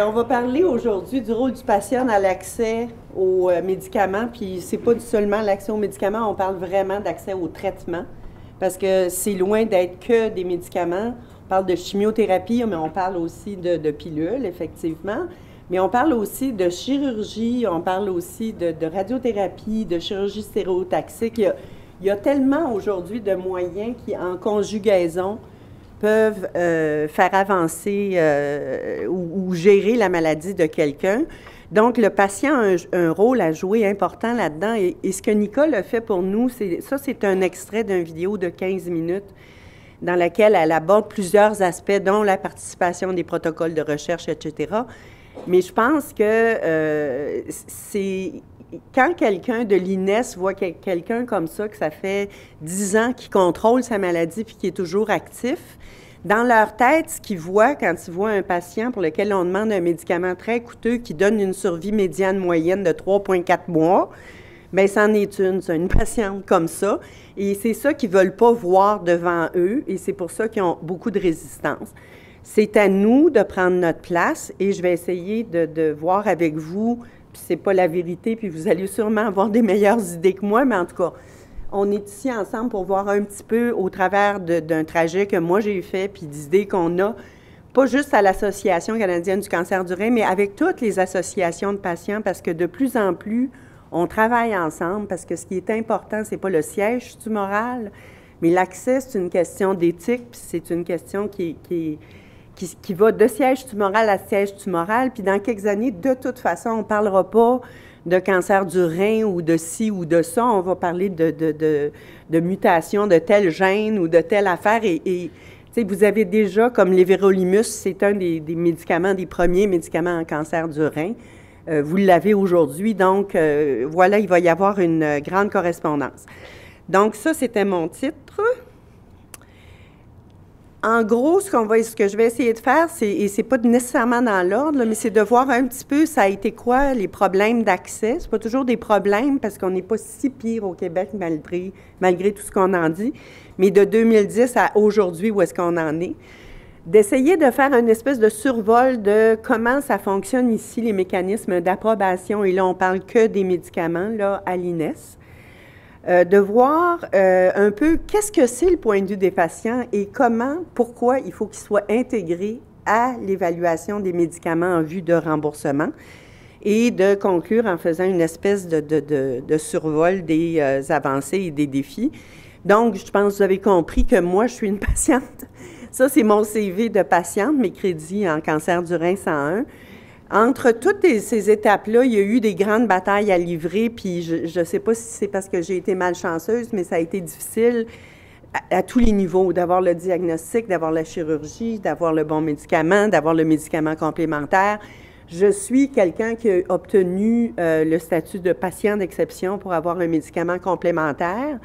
On va parler aujourd'hui du rôle du patient dans l'accès aux médicaments, puis c'est pas seulement l'accès aux médicaments, on parle vraiment d'accès au traitement, parce que c'est loin d'être que des médicaments. On parle de chimiothérapie, mais on parle aussi de pilules, effectivement, mais on parle aussi de chirurgie, on parle aussi de radiothérapie, de chirurgie stéréotaxique. Il y a tellement aujourd'hui de moyens qui, en conjugaison, peuvent faire avancer ou gérer la maladie de quelqu'un. Donc, le patient a un rôle à jouer important là-dedans. Et ce que Nicole a fait pour nous, c'est un extrait d'une vidéo de 15 minutes dans laquelle elle aborde plusieurs aspects, dont la participation des protocoles de recherche, etc. Mais je pense que c'est... Quand quelqu'un de l'INES voit quelqu'un comme ça, que ça fait 10 ans qu'il contrôle sa maladie puis qui est toujours actif, dans leur tête, ce qu'ils voient quand ils voient un patient pour lequel on demande un médicament très coûteux qui donne une survie médiane moyenne de 3,4 mois, bien, c'en est une patiente comme ça. Et c'est ça qu'ils ne veulent pas voir devant eux et c'est pour ça qu'ils ont beaucoup de résistance. C'est à nous de prendre notre place et je vais essayer de voir avec vous, puis c'est pas la vérité, puis vous allez sûrement avoir des meilleures idées que moi, mais en tout cas, on est ici ensemble pour voir un petit peu au travers d'un trajet que moi j'ai fait, puis d'idées qu'on a, pas juste à l'Association canadienne du cancer du rein, mais avec toutes les associations de patients, parce que de plus en plus, on travaille ensemble, parce que ce qui est important, c'est pas le siège tumoral, mais l'accès, c'est une question d'éthique, puis c'est une question qui va de siège tumoral à siège tumoral, puis dans quelques années, de toute façon, on ne parlera pas de cancer du rein ou de ci ou de ça, on va parler de mutation de tel gène ou de telle affaire. Et vous avez déjà, comme l'éverolimus, c'est un des médicaments, des premiers médicaments en cancer du rein. Vous l'avez aujourd'hui, donc voilà, il va y avoir une grande correspondance. Donc ça, c'était mon titre. En gros, ce que je vais essayer de faire, et c'est pas nécessairement dans l'ordre, mais c'est de voir un petit peu, ça a été quoi les problèmes d'accès. C'est pas toujours des problèmes parce qu'on n'est pas si pire au Québec malgré tout ce qu'on en dit, mais de 2010 à aujourd'hui, où est-ce qu'on en est? D'essayer de faire une espèce de survol de comment ça fonctionne ici, les mécanismes d'approbation, et là, on parle que des médicaments, là, à l'INES. De voir un peu qu'est-ce que c'est le point de vue des patients et pourquoi il faut qu'il soit intégré à l'évaluation des médicaments en vue de remboursement et de conclure en faisant une espèce de survol des avancées et des défis. Donc, je pense que vous avez compris que moi, je suis une patiente. Ça, c'est mon CV de patiente, mes crédits en cancer du rein 101. Entre toutes ces étapes-là, il y a eu des grandes batailles à livrer, puis je ne sais pas si c'est parce que j'ai été malchanceuse, mais ça a été difficile à tous les niveaux, d'avoir le diagnostic, d'avoir la chirurgie, d'avoir le bon médicament, d'avoir le médicament complémentaire. Je suis quelqu'un qui a obtenu le statut de patient d'exception pour avoir un médicament complémentaire.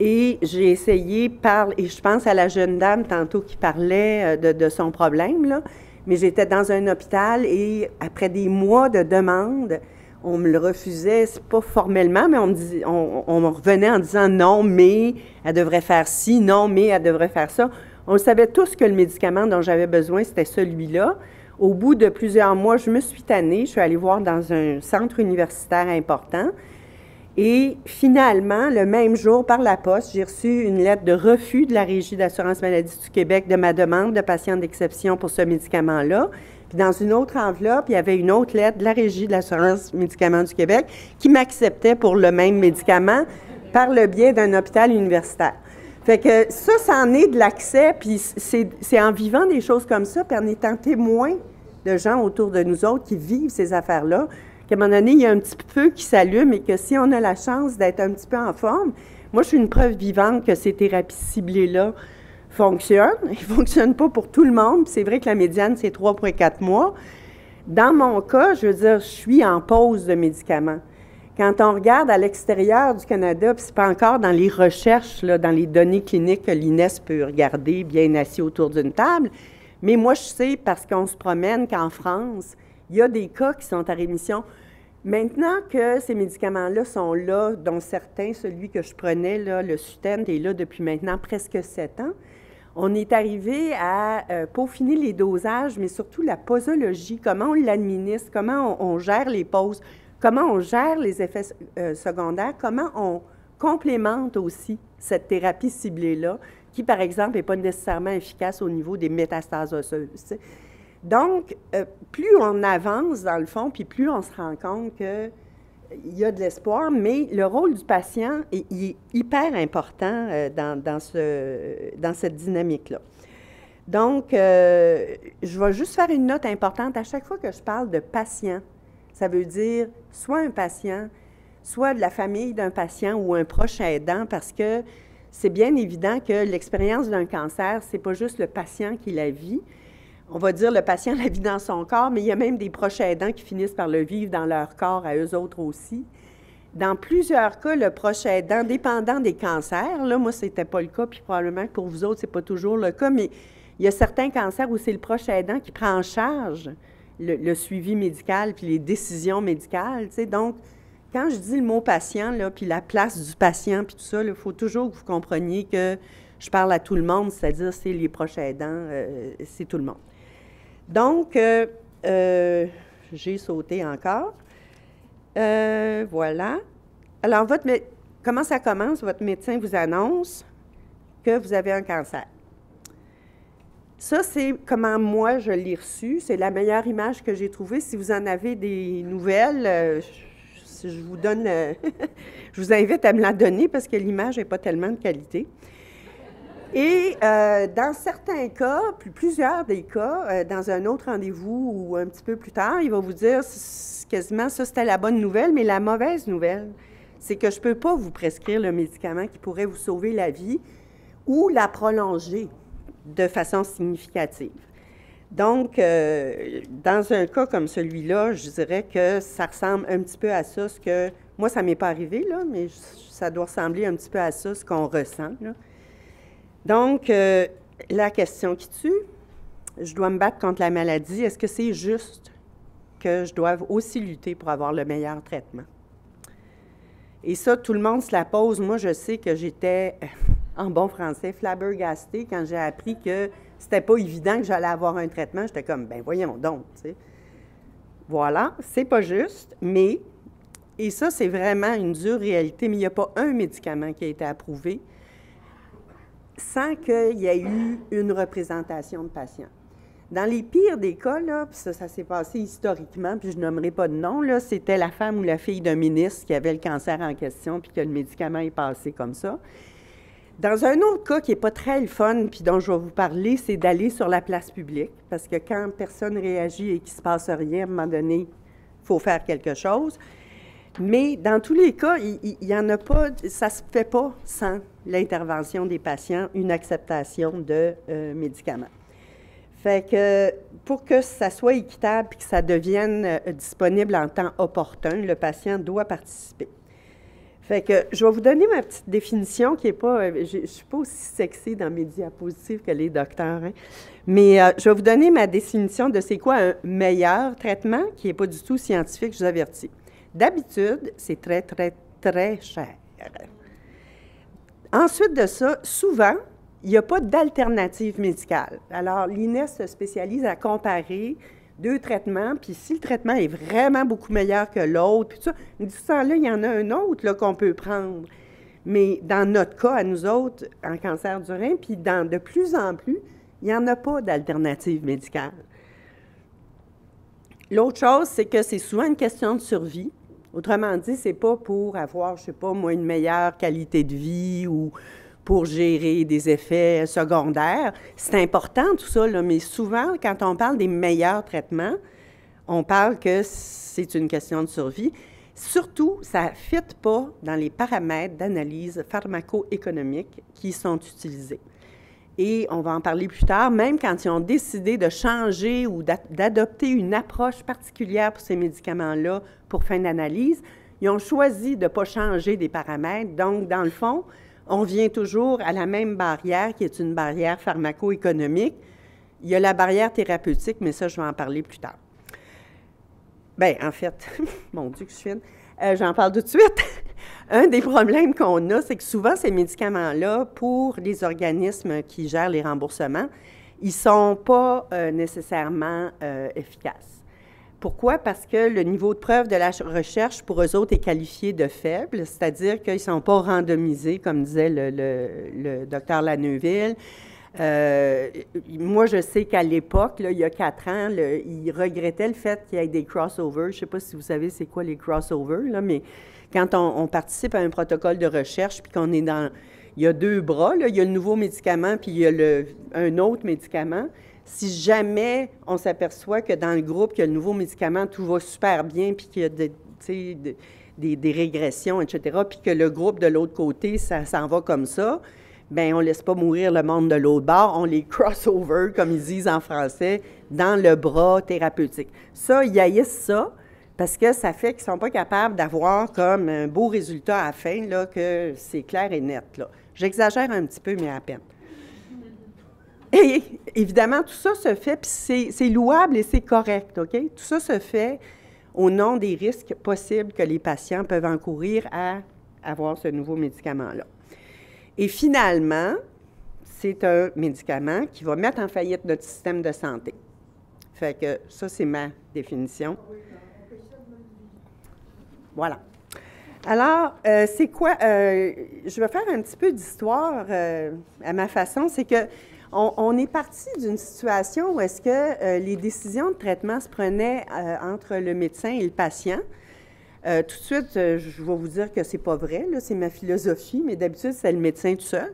Et j'ai essayé, et je pense à la jeune dame tantôt qui parlait de son problème, là, mais j'étais dans un hôpital et après des mois de demande, on me le refusait, c'est pas formellement, mais on me revenait en disant non, mais elle devrait faire ci, non, mais elle devrait faire ça. On savait tous que le médicament dont j'avais besoin, c'était celui-là. Au bout de plusieurs mois, je me suis tannée, je suis allée voir dans un centre universitaire important. Et finalement, le même jour, par la poste, j'ai reçu une lettre de refus de la Régie d'assurance maladie du Québec de ma demande de patient d'exception pour ce médicament-là. Puis dans une autre enveloppe, il y avait une autre lettre de la Régie de l'assurance médicaments du Québec qui m'acceptait pour le même médicament par le biais d'un hôpital universitaire. Fait que ça en est de l'accès, puis c'est en vivant des choses comme ça, puis en étant témoin de gens autour de nous autres qui vivent ces affaires-là, qu'à un moment donné, il y a un petit feu qui s'allume et que si on a la chance d'être un petit peu en forme, moi, je suis une preuve vivante que ces thérapies ciblées-là fonctionnent. Ils ne fonctionnent pas pour tout le monde. C'est vrai que la médiane, c'est 3,4 mois. Dans mon cas, je veux dire, je suis en pause de médicaments. Quand on regarde à l'extérieur du Canada, puis c'est pas encore dans les recherches, là, dans les données cliniques que l'INES peut regarder bien assis autour d'une table, mais moi, je sais, parce qu'on se promène qu'en France, il y a des cas qui sont à rémission. Maintenant que ces médicaments-là sont là, dont certains, celui que je prenais, là, le Sutent, est là depuis maintenant presque 7 ans, On est arrivé à peaufiner les dosages, mais surtout la posologie, comment on l'administre, comment on gère les pauses, comment on gère les effets secondaires, comment on complémente aussi cette thérapie ciblée-là, qui, par exemple, n'est pas nécessairement efficace au niveau des métastases osseuses. T'sais. Donc, plus on avance dans le fond, puis plus on se rend compte qu'il y a de l'espoir, mais le rôle du patient est hyper important dans cette dynamique-là. Donc, je vais juste faire une note importante. À chaque fois que je parle de patient, ça veut dire soit un patient, soit de la famille d'un patient ou un proche aidant, parce que c'est bien évident que l'expérience d'un cancer, c'est pas juste le patient qui la vit. On va dire le patient la vit dans son corps, mais il y a même des proches aidants qui finissent par le vivre dans leur corps à eux autres aussi. Dans plusieurs cas, le proche aidant, dépendant des cancers, là, moi, c'était pas le cas, puis probablement que pour vous autres, c'est pas toujours le cas, mais il y a certains cancers où c'est le proche aidant qui prend en charge le suivi médical puis les décisions médicales, tu sais. Donc, quand je dis le mot patient, là, puis la place du patient, puis tout ça, il faut toujours que vous compreniez que je parle à tout le monde, c'est-à-dire c'est les proches aidants, c'est tout le monde. Donc, j'ai sauté encore. Voilà. Alors, comment ça commence? Votre médecin vous annonce que vous avez un cancer. Ça, c'est comment moi, je l'ai reçu. C'est la meilleure image que j'ai trouvée. Si vous en avez des nouvelles, je vous donne... je vous invite à me la donner parce que l'image n'est pas tellement de qualité. Et dans certains cas, plusieurs des cas, dans un autre rendez-vous ou un petit peu plus tard, il va vous dire quasiment ça, c'était la bonne nouvelle, mais la mauvaise nouvelle, c'est que je ne peux pas vous prescrire le médicament qui pourrait vous sauver la vie ou la prolonger de façon significative. Donc, dans un cas comme celui-là, je dirais que ça ressemble un petit peu à ça, ce que... Moi, ça ne m'est pas arrivé, là, mais ça doit ressembler un petit peu à ça, ce qu'on ressent, là. Donc, la question qui tue, je dois me battre contre la maladie. Est-ce que c'est juste que je doive aussi lutter pour avoir le meilleur traitement? Et ça, tout le monde se la pose. Moi, je sais que j'étais, en bon français, flabbergastée quand j'ai appris que c'était pas évident que j'allais avoir un traitement. J'étais comme, ben voyons donc, tu sais. Voilà, c'est pas juste, mais, et ça, c'est vraiment une dure réalité, mais il n'y a pas un médicament qui a été approuvé sans qu'il y ait eu une représentation de patients. Dans les pires des cas, là, puis ça s'est passé historiquement, puis je nommerai pas de nom, là, c'était la femme ou la fille d'un ministre qui avait le cancer en question, puis que le médicament est passé comme ça. Dans un autre cas qui n'est pas très le fun, puis dont je vais vous parler, c'est d'aller sur la place publique, parce que quand personne réagit et qu'il ne se passe rien, à un moment donné, il faut faire quelque chose. Mais dans tous les cas, il y en a pas, ça ne se fait pas sans l'intervention des patients, une acceptation de médicaments. Fait que pour que ça soit équitable et que ça devienne disponible en temps opportun, le patient doit participer. Fait que je vais vous donner ma petite définition qui n'est pas... je ne suis pas aussi sexy dans mes diapositives que les docteurs, hein, mais je vais vous donner ma définition de c'est quoi un meilleur traitement qui n'est pas du tout scientifique, je vous avertis. D'habitude, c'est très, très, très cher. Ensuite de ça, souvent, il n'y a pas d'alternative médicale. Alors, l'INES se spécialise à comparer deux traitements, puis si le traitement est vraiment beaucoup meilleur que l'autre, puis tout ça, du temps-là, il y en a un autre là, qu'on peut prendre. Mais dans notre cas, à nous autres, en cancer du rein, puis de plus en plus, il n'y en a pas d'alternative médicale. L'autre chose, c'est que c'est souvent une question de survie. Autrement dit, ce n'est pas pour avoir, je ne sais pas, moi, une meilleure qualité de vie ou pour gérer des effets secondaires. C'est important, tout ça, là, mais souvent, quand on parle des meilleurs traitements, on parle que c'est une question de survie. Surtout, ça ne fit pas dans les paramètres d'analyse pharmaco-économique qui sont utilisés. Et on va en parler plus tard, même quand ils ont décidé de changer ou d'adopter une approche particulière pour ces médicaments-là pour fin d'analyse, ils ont choisi de ne pas changer des paramètres. Donc, dans le fond, on vient toujours à la même barrière qui est une barrière pharmaco-économique. Il y a la barrière thérapeutique, mais ça, je vais en parler plus tard. Bien, en fait, mon Dieu que je suis fine, j'en parle tout de suite. Un des problèmes qu'on a, c'est que souvent, ces médicaments-là, pour les organismes qui gèrent les remboursements, ils ne sont pas nécessairement efficaces. Pourquoi? Parce que le niveau de preuve de la recherche, pour eux autres, est qualifié de faible, c'est-à-dire qu'ils ne sont pas randomisés, comme disait le docteur Laneuville. Moi, je sais qu'à l'époque, il y a 4 ans, il regrettait le fait qu'il y ait des crossovers. Je ne sais pas si vous savez c'est quoi les crossovers, là, mais quand on participe à un protocole de recherche, puis qu'on est dans... Il y a 2 bras, là, il y a le nouveau médicament, puis il y a un autre médicament. Si jamais on s'aperçoit que dans le groupe, qu'il y a le nouveau médicament, tout va super bien, puis qu'il y a des régressions, etc., puis que le groupe de l'autre côté, ça s'en va comme ça, bien, on ne laisse pas mourir le monde de l'autre bord, on les crossover, comme ils disent en français, dans le bras thérapeutique. Ça, ils haïssent ça, parce que ça fait qu'ils ne sont pas capables d'avoir comme un beau résultat à la fin, là, que c'est clair et net, là. J'exagère un petit peu, mais à peine. Et évidemment, tout ça se fait, puis c'est louable et c'est correct, OK? Tout ça se fait au nom des risques possibles que les patients peuvent encourir à avoir ce nouveau médicament-là. Et finalement, c'est un médicament qui va mettre en faillite notre système de santé. Fait que ça, c'est ma définition. Voilà. Alors, c'est quoi? Je vais faire un petit peu d'histoire à ma façon. C'est que on est parti d'une situation où est-ce que les décisions de traitement se prenaient entre le médecin et le patient. Tout de suite, je vais vous dire que c'est pas vrai, là, c'est ma philosophie, mais d'habitude, c'est le médecin tout seul.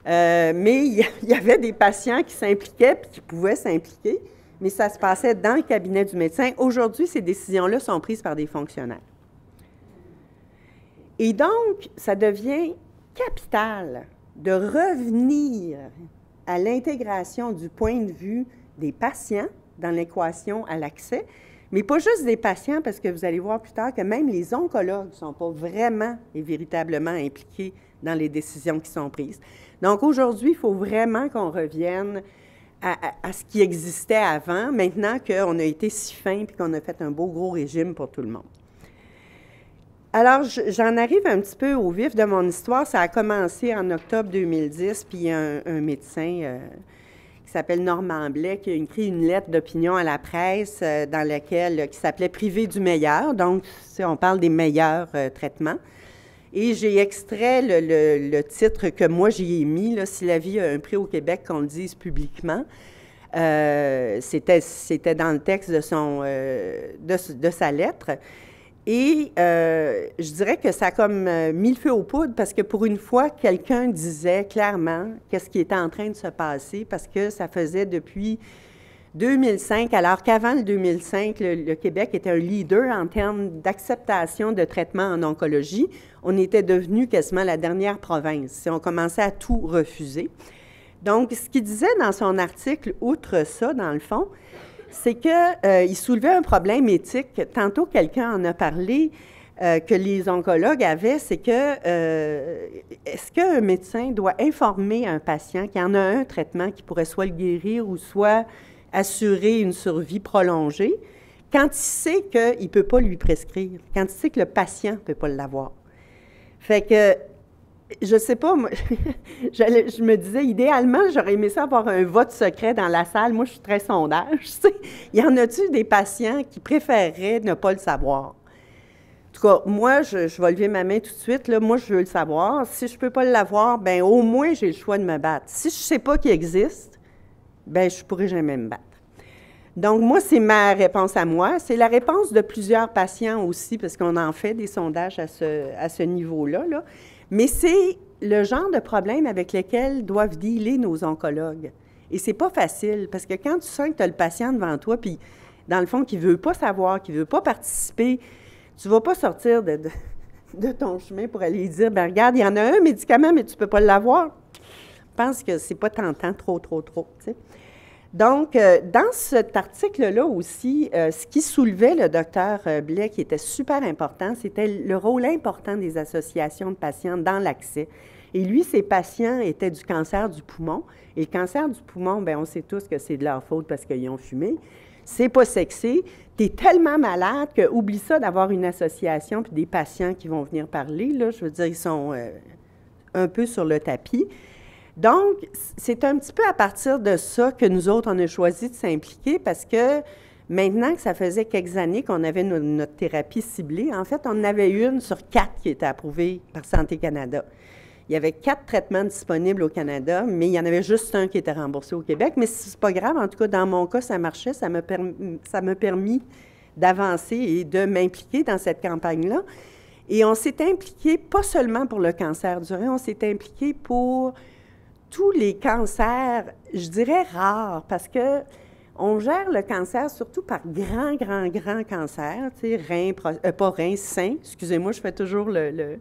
Mais il y avait des patients qui s'impliquaient puis qui pouvaient s'impliquer, mais ça se passait dans le cabinet du médecin. Aujourd'hui, ces décisions-là sont prises par des fonctionnaires. Et donc, ça devient capital de revenir à l'intégration du point de vue des patients dans l'équation à l'accès, mais pas juste des patients, parce que vous allez voir plus tard que même les oncologues ne sont pas vraiment et véritablement impliqués dans les décisions qui sont prises. Donc, aujourd'hui, il faut vraiment qu'on revienne à ce qui existait avant, maintenant qu'on a été si fin et qu'on a fait un beau gros régime pour tout le monde. Alors, j'en arrive un petit peu au vif de mon histoire. Ça a commencé en octobre 2010, puis il y a un médecin qui s'appelle Normand Blais qui a écrit une lettre d'opinion à la presse dans laquelle, qui s'appelait « Privé du meilleur ». Donc, on parle des meilleurs traitements. Et j'ai extrait le titre que moi j'y ai mis, là, « Si la vie a un prix au Québec, qu'on le dise publiquement ». C'était dans le texte de sa lettre. Et je dirais que ça a comme mis le feu aux poudres parce que pour une fois, quelqu'un disait clairement qu'est-ce qui était en train de se passer parce que ça faisait depuis 2005, alors qu'avant le 2005, le Québec était un leader en termes d'acceptation de traitement en oncologie. On était devenu quasiment la dernière province. On commençait à tout refuser. Donc, ce qu'il disait dans son article, outre ça, dans le fond, c'est qu'il soulevait un problème éthique. Tantôt, quelqu'un en a parlé que les oncologues avaient, c'est que est-ce qu'un médecin doit informer un patient qu'il y en a un traitement qui pourrait soit le guérir ou soit assurer une survie prolongée quand il sait qu'il ne peut pas lui prescrire, quand il sait que le patient ne peut pas l'avoir. Fait que je sais pas, moi, je me disais, idéalement, j'aurais aimé ça avoir un vote secret dans la salle. Moi, je suis très sondage, tu sais. Y en a-tu des patients qui préféreraient ne pas le savoir? En tout cas, moi, je vais lever ma main tout de suite. Là, moi, je veux le savoir. Si je ne peux pas l'avoir, bien, au moins, j'ai le choix de me battre. Si je ne sais pas qu'il existe, bien, je ne pourrai jamais me battre. Donc, moi, c'est ma réponse à moi. C'est la réponse de plusieurs patients aussi, parce qu'on en fait des sondages à ce niveau-là, là. Mais c'est le genre de problème avec lequel doivent dealer nos oncologues. Et c'est pas facile, parce que quand tu sens que tu as le patient devant toi, puis dans le fond, qui ne veut pas savoir, qui ne veut pas participer, tu ne vas pas sortir de ton chemin pour aller lui dire, bien, regarde, il y en a un médicament, mais tu ne peux pas l'avoir. Je pense que c'est pas tentant, trop, tu sais. Donc, dans cet article-là aussi, ce qui soulevait le docteur Blais, qui était super important, c'était le rôle important des associations de patients dans l'accès. Et lui, ses patients étaient du cancer du poumon. Et le cancer du poumon, bien, on sait tous que c'est de leur faute parce qu'ils ont fumé. c'est pas sexy, tu es tellement malade que oublie ça d'avoir une association puis des patients qui vont venir parler, là, je veux dire, ils sont un peu sur le tapis. Donc, c'est un petit peu à partir de ça que nous autres, on a choisi de s'impliquer parce que maintenant que ça faisait quelques années qu'on avait notre thérapie ciblée, en fait, on en avait une sur 4 qui était approuvée par Santé Canada. Il y avait 4 traitements disponibles au Canada, mais il y en avait juste un qui était remboursé au Québec. Mais c'est pas grave, en tout cas, dans mon cas, ça marchait, ça m'a permis d'avancer et de m'impliquer dans cette campagne-là. Et on s'est impliqué pas seulement pour le cancer du rein, on s'est impliqué pour tous les cancers, je dirais rares, parce que on gère le cancer surtout par grand cancer, tu sais, sein, excusez-moi, je fais toujours le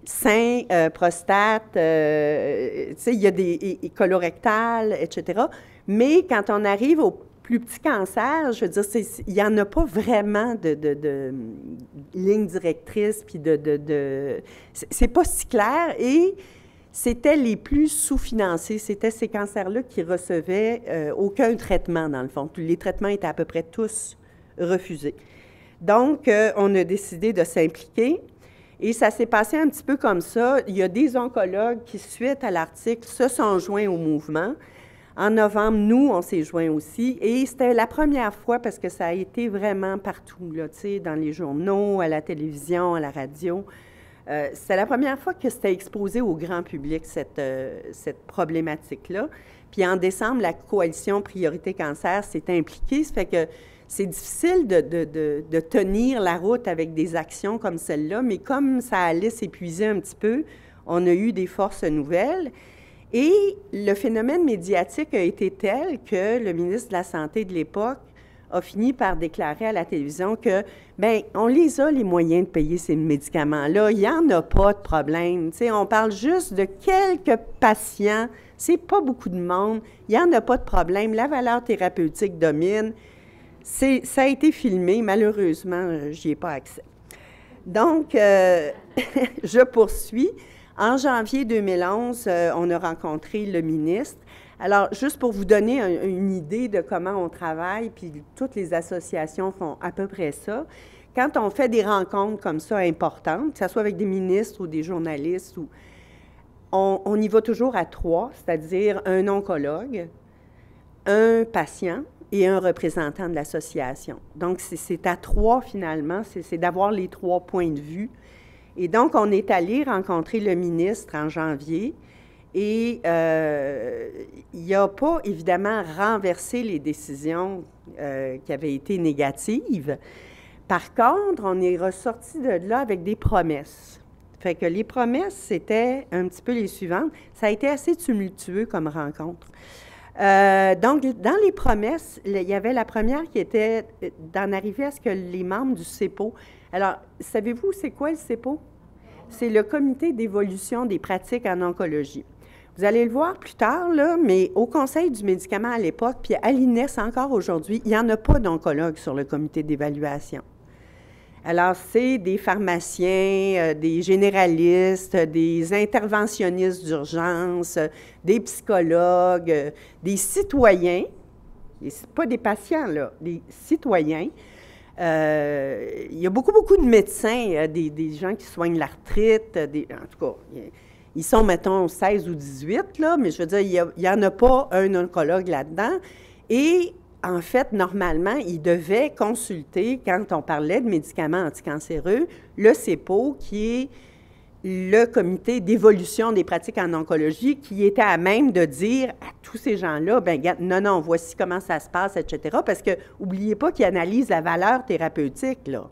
sein, prostate, tu sais, il y a des colorectal, etc. Mais quand on arrive aux plus petits cancers, je veux dire, il n'y en a pas vraiment de ligne directrice, puis c'est pas si clair, et c'était les plus sous-financés. C'était ces cancers-là qui recevaient aucun traitement, dans le fond. Les traitements étaient à peu près tous refusés. Donc, on a décidé de s'impliquer. Et ça s'est passé un petit peu comme ça. Il y a des oncologues qui, suite à l'article, se sont joints au mouvement. En novembre, nous, on s'est joints aussi. Et c'était la première fois, parce que ça a été vraiment partout, là, tu sais, dans les journaux, à la télévision, à la radio. C'est la première fois que c'était exposé au grand public, cette problématique-là. Puis en décembre, la coalition Priorité Cancer s'est impliquée. Ça fait que c'est difficile de tenir la route avec des actions comme celle-là, mais comme ça allait s'épuiser un petit peu, on a eu des forces nouvelles. Et le phénomène médiatique a été tel que le ministre de la Santé de l'époque a fini par déclarer à la télévision que, bien, on les a, les moyens de payer ces médicaments-là. Il n'y en a pas de problème. Tu sais, on parle juste de quelques patients. C'est pas beaucoup de monde. Il n'y en a pas de problème. La valeur thérapeutique domine. Ça a été filmé. Malheureusement, j'y ai pas accès. Donc, je poursuis. En janvier 2011, on a rencontré le ministre. Alors, juste pour vous donner une idée de comment on travaille, puis toutes les associations font à peu près ça, quand on fait des rencontres comme ça importantes, que ce soit avec des ministres ou des journalistes, on y va toujours à 3, c'est-à-dire un oncologue, un patient et un représentant de l'association. Donc, c'est à 3 finalement, c'est d'avoir les 3 points de vue. Et donc, on est allé rencontrer le ministre en janvier. Et il n'a pas, évidemment, renversé les décisions qui avaient été négatives. Par contre, on est ressorti de là avec des promesses. Fait que les promesses, c'était un petit peu les suivantes. Ça a été assez tumultueux comme rencontre. Donc, dans les promesses, il y avait la première qui était d'en arriver à ce que les membres du CEPO... Alors, savez-vous c'est quoi le CEPO? C'est le Comité d'évolution des pratiques en oncologie. Vous allez le voir plus tard, là, mais au Conseil du médicament à l'époque, puis à l'INES encore aujourd'hui, il n'y en a pas d'oncologue sur le comité d'évaluation. Alors, c'est des pharmaciens, des généralistes, des interventionnistes d'urgence, des psychologues, des citoyens, pas des patients, là, des citoyens. Il y a beaucoup de médecins, des gens qui soignent l'arthrite, en tout cas, ils sont, mettons, 16 ou 18, là, mais je veux dire, il n'y en a pas un oncologue là-dedans. Et, en fait, normalement, ils devaient consulter, quand on parlait de médicaments anticancéreux, le CEPO, qui est le comité d'évolution des pratiques en oncologie, qui était à même de dire à tous ces gens-là, bien, non, voici comment ça se passe, etc., parce que, n'oubliez pas qu'ils analysent la valeur thérapeutique, là.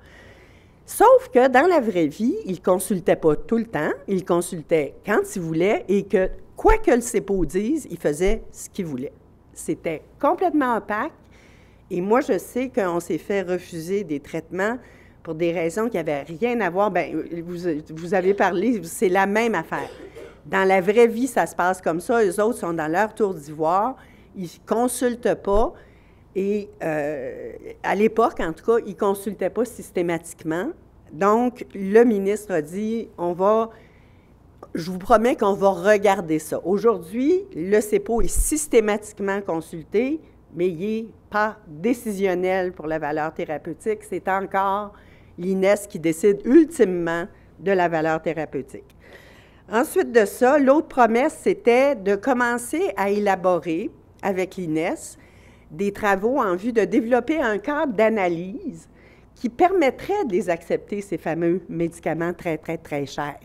Sauf que dans la vraie vie, ils ne consultaient pas tout le temps, ils consultaient quand ils voulaient et que, quoi que le CEPO dise, ils faisaient ce qu'ils voulaient. C'était complètement opaque et moi, je sais qu'on s'est fait refuser des traitements pour des raisons qui n'avaient rien à voir. Bien, vous avez parlé, c'est la même affaire. Dans la vraie vie, ça se passe comme ça. Eux autres sont dans leur tour d'ivoire, ils ne consultent pas. Et à l'époque, en tout cas, ils ne consultaient pas systématiquement. Donc, le ministre a dit, je vous promets qu'on va regarder ça. Aujourd'hui, le CEPO est systématiquement consulté, mais il n'est pas décisionnel pour la valeur thérapeutique. C'est encore l'INES qui décide ultimement de la valeur thérapeutique. Ensuite de ça, l'autre promesse, c'était de commencer à élaborer avec l'INES des travaux en vue de développer un cadre d'analyse qui permettrait de les accepter, ces fameux médicaments très, très, très chers.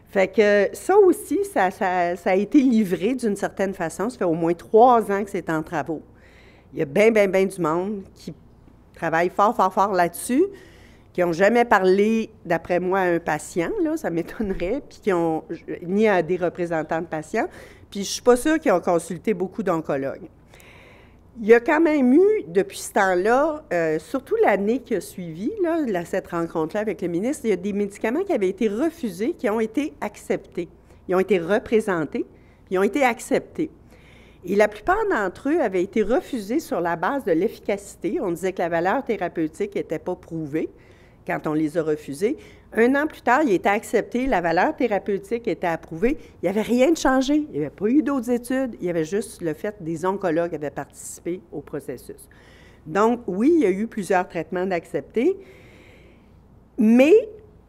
Fait que ça aussi, ça a été livré d'une certaine façon. Ça fait au moins 3 ans que c'est en travaux. Il y a bien du monde qui travaille fort, fort, fort là-dessus, qui n'ont jamais parlé, d'après moi, à un patient, là, ça m'étonnerait, puis ni à des représentants de patients, puis je ne suis pas sûre qu'ils ont consulté beaucoup d'oncologues. Il y a quand même eu, depuis ce temps-là, surtout l'année qui a suivi, là, cette rencontre-là avec le ministre, il y a des médicaments qui avaient été refusés, qui ont été acceptés. Ils ont été représentés, puis ils ont été acceptés. Et la plupart d'entre eux avaient été refusés sur la base de l'efficacité. On disait que la valeur thérapeutique n'était pas prouvée quand on les a refusés. 1 an plus tard, il était accepté, la valeur thérapeutique était approuvée. Il n'y avait rien de changé. Il n'y avait pas eu d'autres études. Il y avait juste le fait que des oncologues avaient participé au processus. Donc, oui, il y a eu plusieurs traitements d'acceptés, mais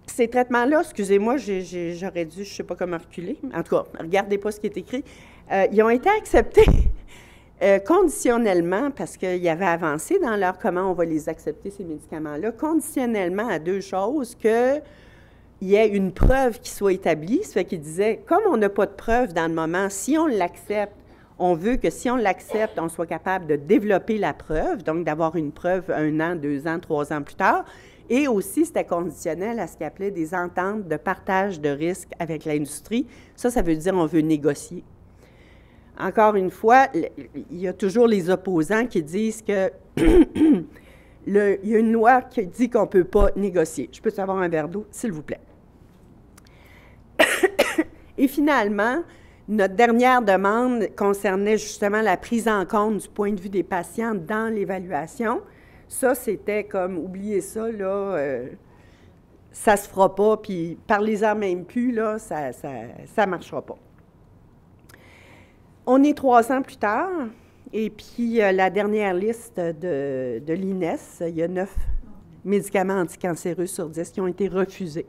ces traitements-là, excusez-moi, j'aurais dû, je ne sais pas comment reculer. En tout cas, regardez pas ce qui est écrit. Ils ont été acceptés conditionnellement, parce qu'ils avaient avancé dans leur comment on va les accepter, ces médicaments-là, conditionnellement à 2 choses, qu'il y ait une preuve qui soit établie. Ça fait qu'ils disaient, comme on n'a pas de preuve dans le moment, si on l'accepte, on veut que si on l'accepte, on soit capable de développer la preuve, donc d'avoir une preuve 1 an, 2 ans, 3 ans plus tard. Et aussi, c'était conditionnel à ce qu'ils appelaient des ententes de partage de risques avec l'industrie. Ça veut dire on veut négocier. Encore une fois, il y a toujours les opposants qui disent que il y a une loi qui dit qu'on ne peut pas négocier. Je peux avoir un verre d'eau, s'il vous plaît. Et finalement, notre dernière demande concernait justement la prise en compte du point de vue des patients dans l'évaluation. Ça, c'était comme, oubliez ça, là, ça ne se fera pas, puis parlez-en même plus, là, ça ne marchera pas. On est 3 ans plus tard, et puis la dernière liste de l'INES, il y a 9 médicaments anticancéreux sur 10 qui ont été refusés.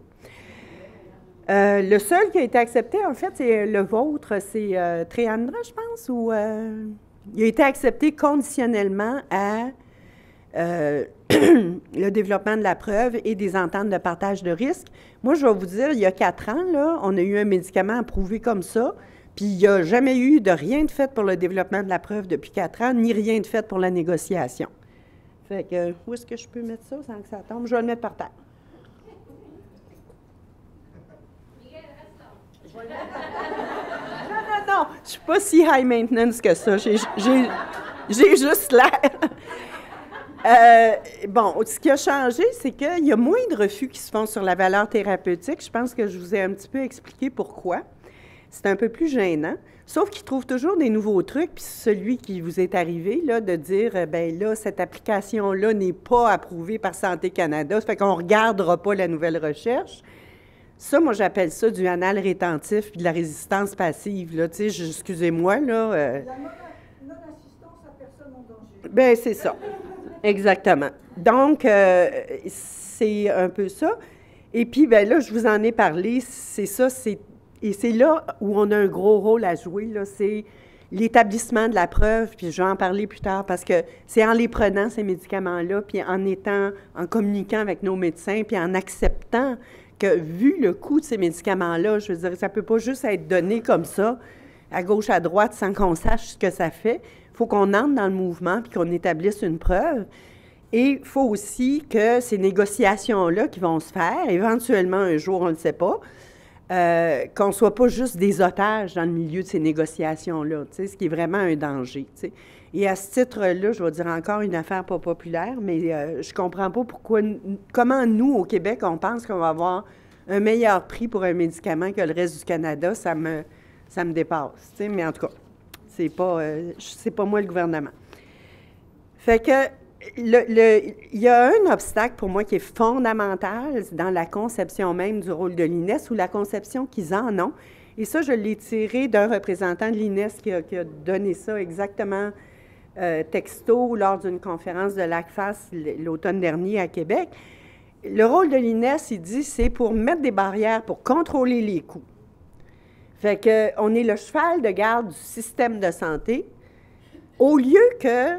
Le seul qui a été accepté, en fait, c'est le vôtre, c'est Treandra, je pense, ou il a été accepté conditionnellement à le développement de la preuve et des ententes de partage de risques. Moi, je vais vous dire, il y a 4 ans, là, on a eu un médicament approuvé comme ça, puis il n'y a jamais eu de rien de fait pour le développement de la preuve depuis 4 ans, ni rien de fait pour la négociation. Fait que, où est-ce que je peux mettre ça sans que ça tombe? Je vais le mettre par terre. Non, je ne suis pas si high maintenance que ça. J'ai juste l'air. Bon, ce qui a changé, c'est qu'il y a moins de refus qui se font sur la valeur thérapeutique. Je pense que je vous ai un petit peu expliqué pourquoi. C'est un peu plus gênant, sauf qu'ils trouvent toujours des nouveaux trucs, puis celui qui vous est arrivé, là, de dire, bien là, cette application-là n'est pas approuvée par Santé Canada, ça fait qu'on ne regardera pas la nouvelle recherche. Ça, moi, j'appelle ça du anal rétentif puis de la résistance passive, là, tu sais, excusez-moi, là. La non-assistance à personne en danger. Bien, c'est ça. Exactement. Donc, c'est un peu ça. Et puis, bien là, je vous en ai parlé, c'est ça, et c'est là où on a un gros rôle à jouer, là, c'est l'établissement de la preuve, puis je vais en parler plus tard, parce que c'est en les prenant, ces médicaments-là, puis en communiquant avec nos médecins, puis en acceptant que, vu le coût de ces médicaments-là, je veux dire, ça ne peut pas juste être donné comme ça, à gauche, à droite, sans qu'on sache ce que ça fait. Il faut qu'on entre dans le mouvement, puis qu'on établisse une preuve. Et il faut aussi que ces négociations-là qui vont se faire, éventuellement un jour, on ne le sait pas, qu'on ne soit pas juste des otages dans le milieu de ces négociations-là, tu sais, ce qui est vraiment un danger, tu sais. Et à ce titre-là, je vais dire encore une affaire pas populaire, mais je comprends pas comment nous, au Québec, on pense qu'on va avoir un meilleur prix pour un médicament que le reste du Canada, ça me dépasse, tu sais, mais en tout cas, c'est pas moi le gouvernement. Fait que, il y a un obstacle pour moi qui est fondamental dans la conception même du rôle de l'INES ou la conception qu'ils en ont. Et ça, je l'ai tiré d'un représentant de l'INES qui a donné ça exactement texto lors d'une conférence de l'ACFAS l'automne dernier à Québec. Le rôle de l'INES, il dit, c'est pour mettre des barrières, pour contrôler les coûts. Fait qu'on est le cheval de garde du système de santé, au lieu que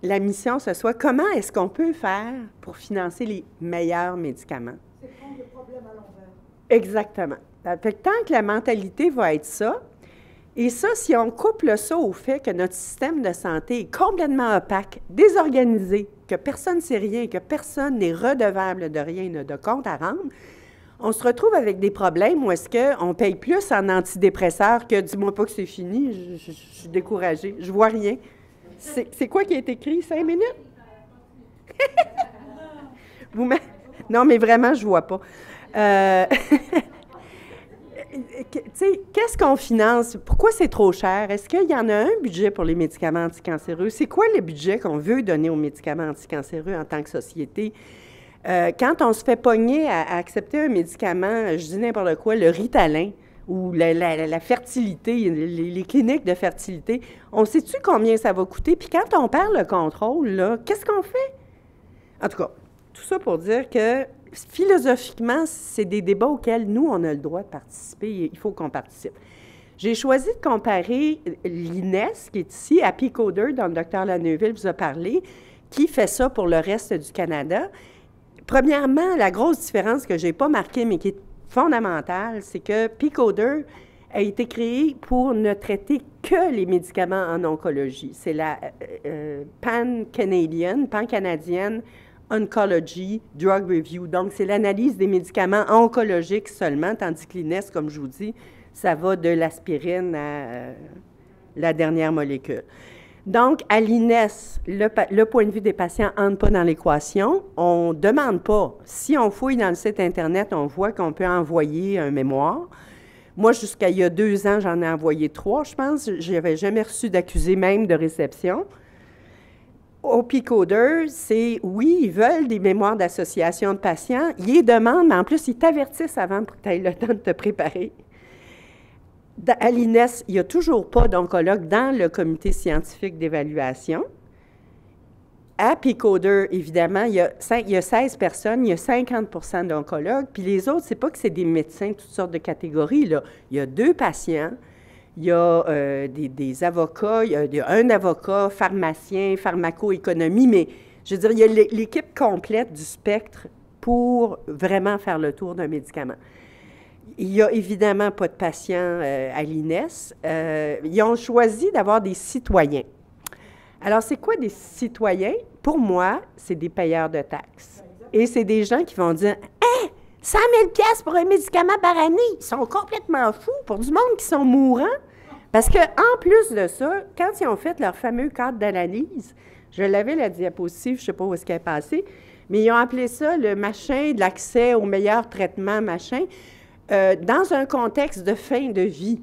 la mission, ce soit comment est-ce qu'on peut faire pour financer les meilleurs médicaments. C'est prendre le problème à l'envers. Exactement. Fait que tant que la mentalité va être ça, et ça, si on couple ça au fait que notre système de santé est complètement opaque, désorganisé, que personne ne sait rien, que personne n'est redevable de rien, n'a de compte à rendre, on se retrouve avec des problèmes où est-ce qu'on paye plus en antidépresseurs que « dis-moi pas que c'est fini, je suis découragée, je vois rien ». C'est quoi qui est écrit? 5 minutes? Non, mais vraiment, je vois pas. Tu sais, qu'est-ce qu'on finance? Pourquoi c'est trop cher? Est-ce qu'il y en a un budget pour les médicaments anticancéreux? C'est quoi le budget qu'on veut donner aux médicaments anticancéreux en tant que société? Quand on se fait pogner à accepter un médicament, je dis n'importe quoi, le Ritalin ou la fertilité, les cliniques de fertilité, on sait-tu combien ça va coûter? Puis quand on perd le contrôle, là, qu'est-ce qu'on fait? En tout cas, tout ça pour dire que philosophiquement, c'est des débats auxquels nous, on a le droit de participer et il faut qu'on participe. J'ai choisi de comparer l'INES, qui est ici, Happy Coder, dont le docteur Laneuville vous a parlé, qui fait ça pour le reste du Canada. Premièrement, la grosse différence que je n'ai pas marquée, mais qui est fondamentale, c'est que P-Coder a été créé pour ne traiter que les médicaments en oncologie. C'est la pan-canadienne Oncology Drug Review. Donc, c'est l'analyse des médicaments oncologiques seulement, tandis que l'INES, comme je vous dis, ça va de l'aspirine à la dernière molécule. Donc, à l'INES, le point de vue des patients n'entre pas dans l'équation. On ne demande pas. Si on fouille dans le site Internet, on voit qu'on peut envoyer un mémoire. Moi, jusqu'à il y a 2 ans, j'en ai envoyé 3, je pense. Je n'avais jamais reçu d'accusé même de réception. Au P-Coder, c'est, oui, ils veulent des mémoires d'association de patients. Ils les demandent, mais en plus, ils t'avertissent avant pour que tu aies le temps de te préparer. À l'INES, il n'y a toujours pas d'oncologue dans le comité scientifique d'évaluation. À P-Coder, évidemment, il y a 16 personnes, il y a 50 d'oncologues, puis les autres, c'est pas que c'est des médecins de toutes sortes de catégories, là. Il y a 2 patients, il y a des avocats, il y a un avocat, pharmacien, pharmacoéconomie, mais je veux dire, il y a l'équipe complète du spectre pour vraiment faire le tour d'un médicament. Il n'y a évidemment pas de patients à l'INES. Ils ont choisi d'avoir des citoyens. Alors, c'est quoi des citoyens? Pour moi, c'est des payeurs de taxes. Et c'est des gens qui vont dire « Hein, 100 000 $ pour un médicament par année! » Ils sont complètement fous pour du monde qui sont mourants. Parce qu'en plus de ça, quand ils ont fait leur fameux cadre d'analyse, je l'avais la diapositive, je ne sais pas où est-ce qu'elle est passée, mais ils ont appelé ça le machin de l'accès au meilleur traitement, machin, dans un contexte de fin de vie.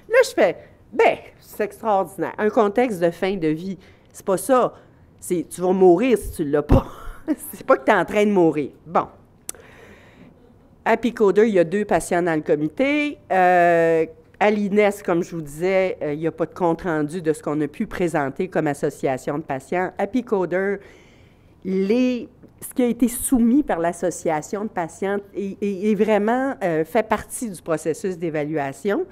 Là, je fais, ben, c'est extraordinaire. Un contexte de fin de vie, c'est pas ça. Tu vas mourir si tu ne l'as pas. C'est pas que tu es en train de mourir. Bon. À P-Coder, il y a 2 patients dans le comité. À l'INES, comme je vous disais, il n'y a pas de compte-rendu de ce qu'on a pu présenter comme association de patients. À P-Coder, ce qui a été soumis par l'association de patients est vraiment fait partie du processus d'évaluation.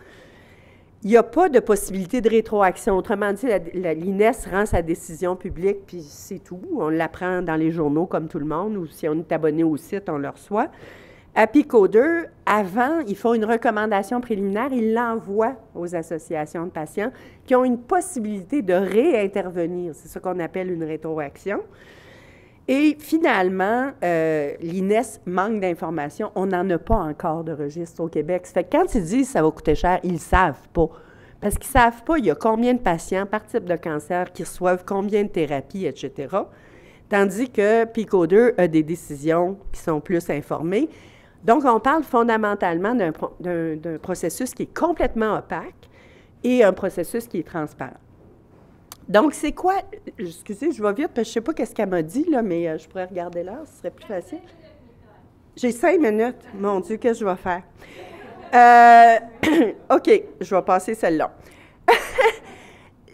Il n'y a pas de possibilité de rétroaction. Autrement dit, l'INES rend sa décision publique, puis c'est tout. On l'apprend dans les journaux comme tout le monde, ou si on est abonné au site, on le reçoit. À P-Coder, avant, ils font une recommandation préliminaire, ils l'envoient aux associations de patients qui ont une possibilité de réintervenir. C'est ce qu'on appelle une rétroaction. Et finalement, l'INES manque d'informations. On n'en a pas encore de registre au Québec. Ça fait que quand ils disent que ça va coûter cher, ils ne savent pas. Parce qu'ils ne savent pas il y a combien de patients par type de cancer qui reçoivent combien de thérapies, etc. Tandis que P-Coder a des décisions qui sont plus informées. Donc, on parle fondamentalement d'un processus qui est complètement opaque et un processus qui est transparent. Donc, c'est quoi? Excusez, je vais vite, parce que je ne sais pas qu'est-ce qu'elle m'a dit, là, mais je pourrais regarder l'heure, ce serait plus facile. J'ai 5 minutes. Mon Dieu, qu'est-ce que je vais faire? OK, je vais passer celle-là.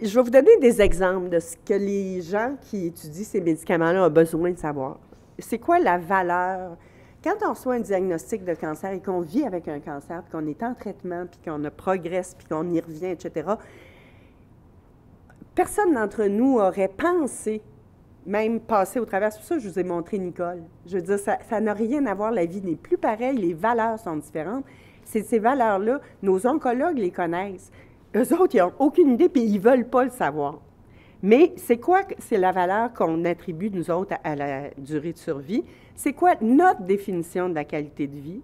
je vais vous donner des exemples de ce que les gens qui étudient ces médicaments-là ont besoin de savoir. C'est quoi la valeur? Quand on reçoit un diagnostic de cancer et qu'on vit avec un cancer, puis qu'on est en traitement, puis qu'on progresse, puis qu'on y revient, etc., personne d'entre nous aurait pensé, même passé au travers. C'est pour ça que je vous ai montré Nicole. Je veux dire, ça n'a rien à voir, la vie n'est plus pareille, les valeurs sont différentes. Ces valeurs-là, nos oncologues les connaissent. Eux autres, ils n'ont aucune idée, puis ils ne veulent pas le savoir. Mais c'est quoi, c'est la valeur qu'on attribue, nous autres, à la durée de survie? C'est quoi notre définition de la qualité de vie?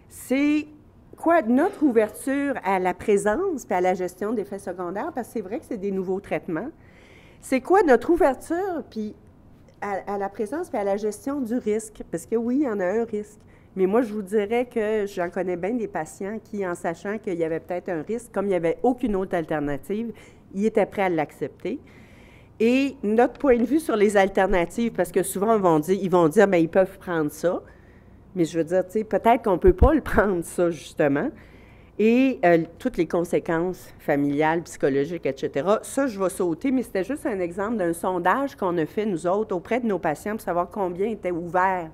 C'est quoi notre ouverture à la présence et à la gestion d'effets secondaires? Parce que c'est vrai que c'est des nouveaux traitements. C'est quoi notre ouverture puis à la présence et à la gestion du risque? Parce que oui, il y en a un risque. Mais moi, je vous dirais que j'en connais bien des patients qui, en sachant qu'il y avait peut-être un risque, comme il n'y avait aucune autre alternative, ils étaient prêts à l'accepter. Et notre point de vue sur les alternatives, parce que souvent, ils vont dire, bien, ils peuvent prendre ça. Mais je veux dire, tu sais, peut-être qu'on ne peut pas le prendre, ça, justement. Et toutes les conséquences familiales, psychologiques, etc. Ça, je vais sauter, mais c'était juste un exemple d'un sondage qu'on a fait, nous autres, auprès de nos patients pour savoir combien étaient ouverts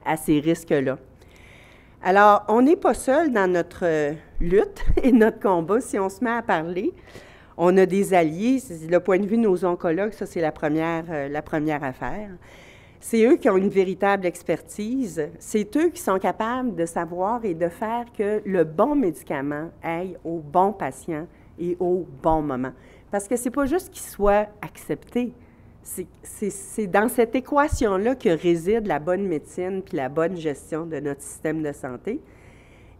à ces risques-là. Alors, on n'est pas seul dans notre lutte et notre combat si on se met à parler. On a des alliés. Le point de vue de nos oncologues, ça, c'est la première affaire. C'est eux qui ont une véritable expertise. C'est eux qui sont capables de savoir et de faire que le bon médicament aille au bon patient et au bon moment. Parce que ce n'est pas juste qu'il soit accepté. C'est dans cette équation-là que réside la bonne médecine puis la bonne gestion de notre système de santé.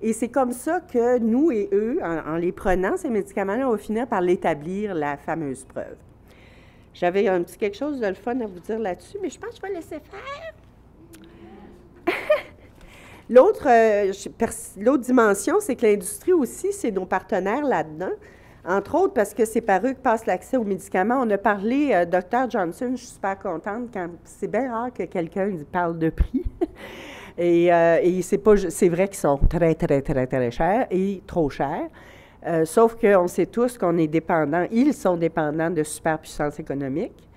Et c'est comme ça que nous et eux, en les prenant, ces médicaments-là, on va finir par l'établir, la fameuse preuve. J'avais un petit quelque chose de le fun à vous dire là-dessus, mais je pense que je vais laisser faire. L'autre dimension, c'est que l'industrie aussi, c'est nos partenaires là-dedans. Entre autres, parce que c'est par eux que passe l'accès aux médicaments. On a parlé, Dr. Johnson, je suis super contente, quand c'est bien rare que quelqu'un parle de prix. et c'est vrai qu'ils sont très, très, très, très chers et trop chers. Sauf qu'on sait tous qu'on est dépendants, ils sont dépendants de superpuissance économique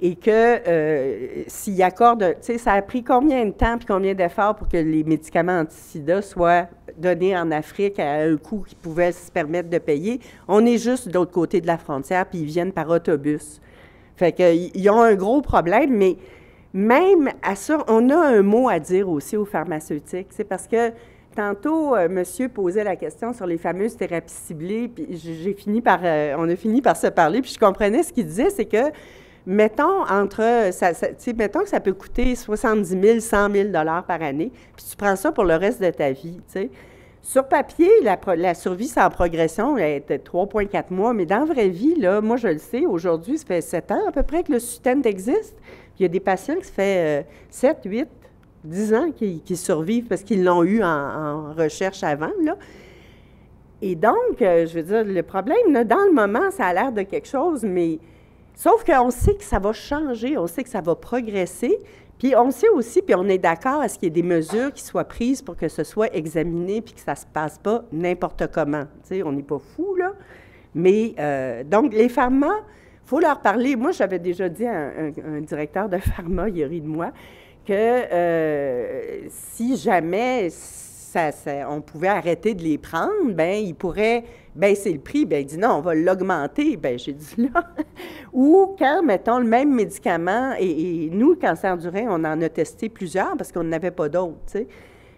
et que s'ils accordent, tu sais, ça a pris combien de temps et combien d'efforts pour que les médicaments anti-sida soient donnés en Afrique à un coût qu'ils pouvaient se permettre de payer. On est juste de l'autre côté de la frontière puis ils viennent par autobus. Fait qu'ils ont un gros problème, mais même à ça, on a un mot à dire aussi aux pharmaceutiques, c'est parce que tantôt, monsieur posait la question sur les fameuses thérapies ciblées, puis on a fini par se parler, puis je comprenais ce qu'il disait, c'est que, mettons, mettons que ça peut coûter 70 000, 100 000 $ par année, puis tu prends ça pour le reste de ta vie, tu sais. Sur papier, la survie sans progression, elle était 3,4 mois, mais dans la vraie vie, là, moi, je le sais, aujourd'hui, ça fait 7 ans à peu près que le Sutent existe. Il y a des patients qui ça fait 7, 8, 10 ans qui survivent parce qu'ils l'ont eu en recherche avant, là. Et donc, je veux dire, le problème, là, dans le moment, ça a l'air de quelque chose, mais sauf qu'on sait que ça va changer, on sait que ça va progresser, puis on sait aussi, puis on est d'accord à ce qu'il y ait des mesures qui soient prises pour que ce soit examiné puis que ça ne se passe pas n'importe comment. Tu sais, on n'est pas fous, là. Mais, donc, les pharma, il faut leur parler. Moi, j'avais déjà dit à un directeur de pharma, il a ri de moi, que si jamais on pouvait arrêter de les prendre, bien, il pourrait baisser le prix. Bien, il dit non, on va l'augmenter. Bien, j'ai dit là. Ou quand, mettons, le même médicament, et nous, le cancer du rein, on en a testé plusieurs parce qu'on n'avait pas d'autres, tu sais.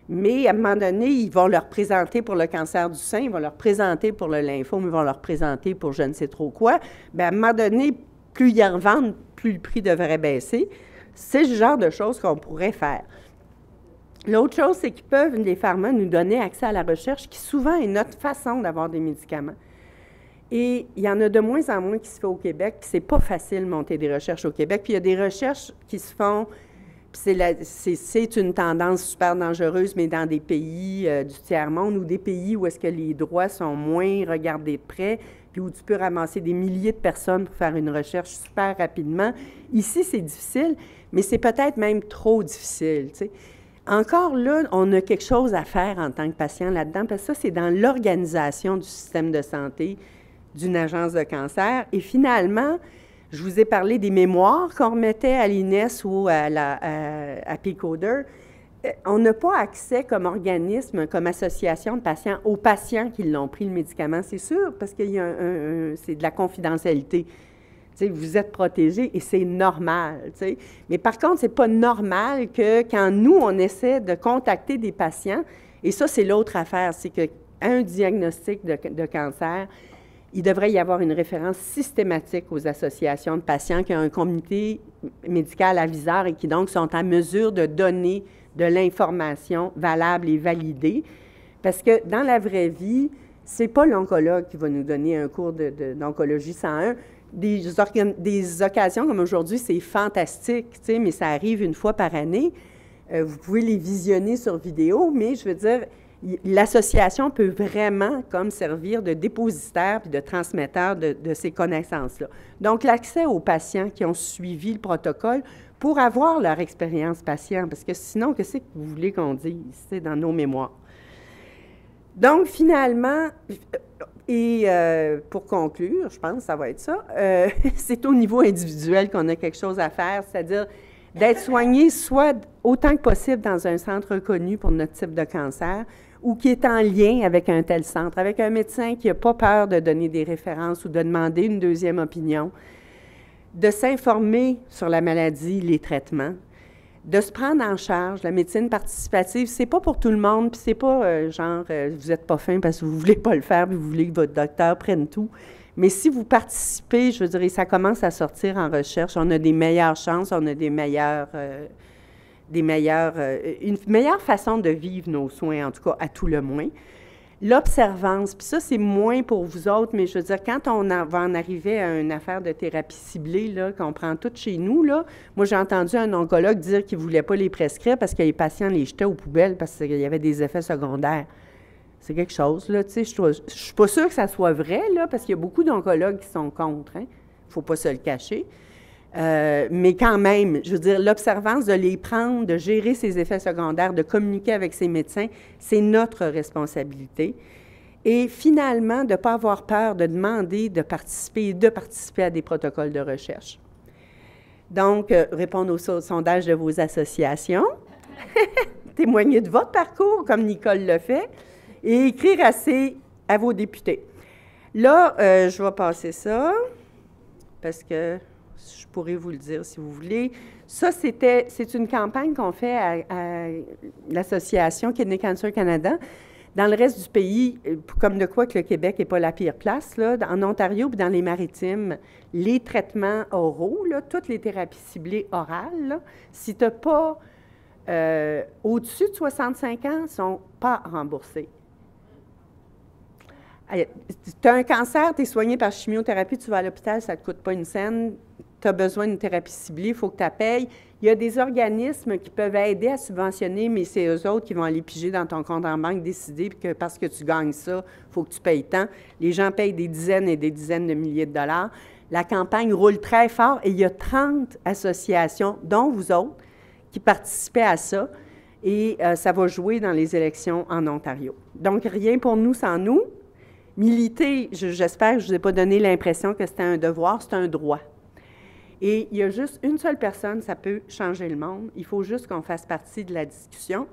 Mais à un moment donné, ils vont leur présenter pour le cancer du sein, ils vont leur présenter pour le lymphome, ils vont leur présenter pour je ne sais trop quoi. Bien, à un moment donné, plus ils en vendent, plus le prix devrait baisser. C'est le genre de choses qu'on pourrait faire. L'autre chose, c'est qu'ils peuvent, les pharma, nous donner accès à la recherche, qui souvent est notre façon d'avoir des médicaments. Et il y en a de moins en moins qui se fait au Québec, puis c'est pas facile de monter des recherches au Québec. Puis il y a des recherches qui se font, puis c'est une tendance super dangereuse, mais dans des pays du tiers-monde ou des pays où est-ce que les droits sont moins regardés de près, puis où tu peux ramasser des milliers de personnes pour faire une recherche super rapidement. Ici, c'est difficile, mais c'est peut-être même trop difficile, tu sais. Encore là, on a quelque chose à faire en tant que patient là-dedans, parce que ça, c'est dans l'organisation du système de santé. d'une agence de cancer. Et finalement, je vous ai parlé des mémoires qu'on remettait à l'INES ou à PCODER. On n'a pas accès comme organisme, comme association de patients, aux patients qui l'ont pris le médicament, c'est sûr, parce qu'il y a c'est de la confidentialité. T'sais, vous êtes protégé et c'est normal. T'sais. Mais par contre, ce n'est pas normal que quand nous, on essaie de contacter des patients, et ça, c'est l'autre affaire, c'est qu'à un diagnostic de cancer, il devrait y avoir une référence systématique aux associations de patients qui ont un comité médical aviseur et qui donc sont en mesure de donner de l'information valable et validée. Parce que dans la vraie vie, ce n'est pas l'oncologue qui va nous donner un cours d'oncologie 101. Des occasions comme aujourd'hui, c'est fantastique, mais ça arrive une fois par année. Vous pouvez les visionner sur vidéo, mais je veux dire, l'association peut vraiment comme servir de dépositaire puis de transmetteur de ces connaissances-là. Donc, l'accès aux patients qui ont suivi le protocole pour avoir leur expérience patient, parce que sinon, qu'est-ce que vous voulez qu'on dise, c'est dans nos mémoires. Donc, finalement, et pour conclure, je pense que ça va être ça, c'est au niveau individuel qu'on a quelque chose à faire, c'est-à-dire d'être soigné soit autant que possible dans un centre reconnu pour notre type de cancer ou qui est en lien avec un tel centre, avec un médecin qui n'a pas peur de donner des références ou de demander une deuxième opinion, de s'informer sur la maladie, les traitements, de se prendre en charge. La médecine participative, c'est pas pour tout le monde, puis c'est pas vous n'êtes pas fin parce que vous voulez pas le faire, puis vous voulez que votre docteur prenne tout. Mais si vous participez, je veux dire, ça commence à sortir en recherche, on a des meilleures chances, on a une meilleure façon de vivre nos soins, en tout cas, à tout le moins. L'observance, puis ça, c'est moins pour vous autres, mais je veux dire, quand on va en arriver à une affaire de thérapie ciblée, là, qu'on prend tout chez nous, là, moi, j'ai entendu un oncologue dire qu'il ne voulait pas les prescrire parce que les patients les jetaient aux poubelles parce qu'il y avait des effets secondaires. C'est quelque chose, là, tu sais, je ne suis pas sûre que ça soit vrai, là, parce qu'il y a beaucoup d'oncologues qui sont contre, hein. Il ne faut pas se le cacher. Mais quand même, je veux dire, l'observance de les prendre, de gérer ces effets secondaires, de communiquer avec ses médecins, c'est notre responsabilité. Et finalement, de ne pas avoir peur de demander de participer à des protocoles de recherche. Donc, répondre aux sondages de vos associations, témoigner de votre parcours, comme Nicole le fait, et écrire assez à vos députés. Là, je vais passer ça, parce que je pourrais vous le dire si vous voulez. Ça, c'est une campagne qu'on fait à l'association Kidney Cancer Canada. Dans le reste du pays, comme de quoi que le Québec n'est pas la pire place, là, en Ontario et dans les Maritimes, les traitements oraux, là, toutes les thérapies ciblées orales, là, si tu n'as pas au-dessus de 65 ans, ne sont pas remboursés. Tu as un cancer, tu es soigné par chimiothérapie, tu vas à l'hôpital, ça ne te coûte pas une scène. Tu as besoin d'une thérapie ciblée, il faut que tu la payes. Il y a des organismes qui peuvent aider à subventionner, mais c'est eux autres qui vont aller piger dans ton compte en banque, décider que parce que tu gagnes ça, il faut que tu payes tant. Les gens payent des dizaines et des dizaines de milliers de dollars. La campagne roule très fort et il y a 30 associations, dont vous autres, qui participaient à ça. Et ça va jouer dans les élections en Ontario. Donc, rien pour nous sans nous. Militer, j'espère que je ne vous ai pas donné l'impression que c'était un devoir, c'est un droit. Et il y a juste une seule personne, ça peut changer le monde. Il faut juste qu'on fasse partie de la discussion,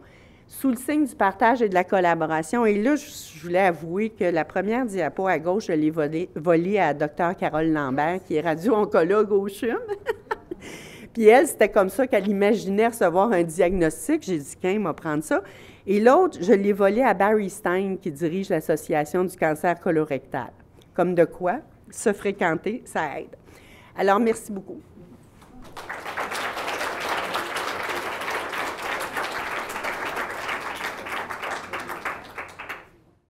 sous le signe du partage et de la collaboration. Et là, je voulais avouer que la première diapo à gauche, je l'ai volée à Dr. Carole Lambert, qui est radio-oncologue au CHUM. Puis elle, c'était comme ça qu'elle imaginait recevoir un diagnostic. J'ai dit, qu'elle m'a prendre ça. Et l'autre, je l'ai volée à Barry Stein, qui dirige l'Association du cancer colorectal. Comme de quoi, se fréquenter, ça aide. Alors, merci beaucoup.